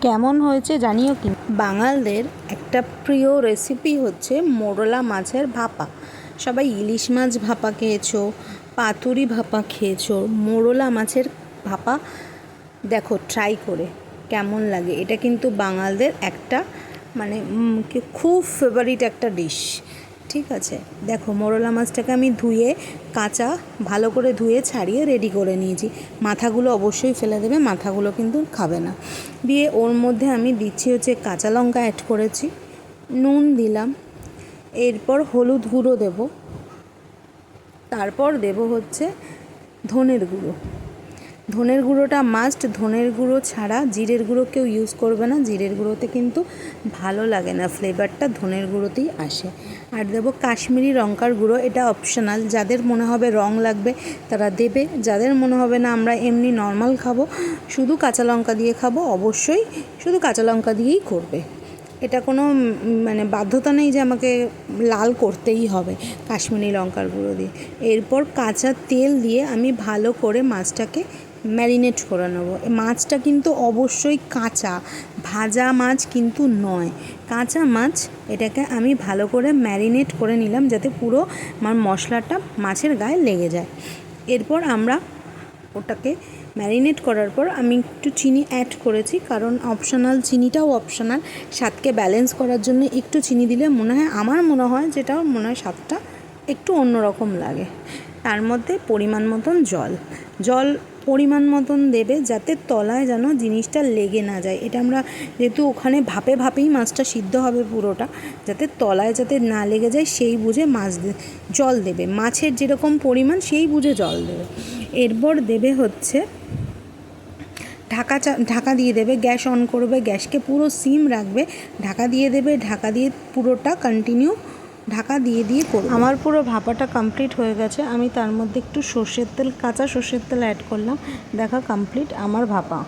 কেমন হয়েছে জানিও কি। বাঙালদের একটা প্রিয় রেসিপি হচ্ছে মোরলা মাছের ভাপা। সবাই ইলিশ মাছ ভাপা খেয়েছো, পাতুরি ভাপা খেয়েছো, মোরলা মাছের ভাপা দেখো ট্রাই করে কেমন লাগে। এটা কিন্তু বাঙালদের একটা খুব ফেভারিট একটা ডিশ। ঠিক আছে, দেখো মোরলা মাছটাকে আমি ধুয়ে কাঁচা ভালো করে ধুয়ে ছাড়িয়ে রেডি করে নিয়েছি। মাথাগুলো অবশ্যই ফেলে দেবে, মাথাগুলো কিন্তু খাবে না। দিয়ে ওর মধ্যে আমি দিচ্ছি হচ্ছে কাঁচা লঙ্কা অ্যাড করেছি, নুন দিলাম, এরপর হলুদ গুঁড়ো দেব, তারপর দেব হচ্ছে ধনের গুঁড়ো। ধনের গুঁড়োটা মাস্ট, ধনের গুঁড়ো ছাড়া জিরের গুঁড়ো কেউ ইউজ করবে না। জিরের গুঁড়োতে কিন্তু ভালো লাগে না, ফ্লেভারটা ধনের গুঁড়োতেই আসে। আর দেবো কাশ্মীরি লঙ্কার গুঁড়ো, এটা অপশনাল। যাদের মনে হবে রং লাগবে তারা দেবে, যাদের মনে হবে না আমরা এমনি নর্মাল খাবো, শুধু কাঁচা লঙ্কা দিয়ে খাবো, অবশ্যই শুধু কাঁচা লঙ্কা দিয়েই করবে। এটা কোনো বাধ্যতা নেই যে আমাকে লাল করতেই হবে কাশ্মীরি লঙ্কার গুঁড়ো দিয়ে। এরপর কাঁচা তেল দিয়ে আমি ভালো করে মাছটাকে ম্যারিনেট করে নেবো। মাছটা কিন্তু অবশ্যই কাঁচা, ভাজা মাছ কিন্তু নয়, কাঁচা মাছ। এটাকে আমি ভালো করে ম্যারিনেট করে নিলাম যাতে পুরো আমার মশলাটা মাছের গায়ে লেগে যায়। এরপর আমরা ওটাকে ম্যারিনেট করার পর আমি একটু চিনি অ্যাড করেছি, কারণ অপশনাল, চিনিটাও অপশনাল। স্বাদকে ব্যালেন্স করার জন্য একটু চিনি দিলে আমার মনে হয় স্বাদটা একটু অন্যরকম লাগে। তার মধ্যে পরিমাণ মতন জল পরিমাণ মতন দেবে, যাতে তলায় যেন জিনিসটা লেগে না যায়। এটা আমরা যেহেতু ওখানে ভাপেই মাছটা সিদ্ধ হবে পুরোটা, যাতে তলায় যাতে না লেগে যায় সেই বুঝে জল দেবে। মাছের যেরকম পরিমাণ সেই বুঝে জল দেবে। এরপর দেবে হচ্ছে ঢাকা দিয়ে দেবে, গ্যাস অন করবে, গ্যাসকে পুরো সিম রাখবে, ঢাকা দিয়ে দেবে, ঢাকা দিয়ে পুরোটা কন্টিনিউ ঢাকা দিয়ে করবে। আমার পুরো ভাপাটা কমপ্লিট হয়ে গেছে। আমি তার মধ্যে একটু কাঁচা সর্ষের তেল অ্যাড করলাম। দেখা কমপ্লিট আমার ভাপা।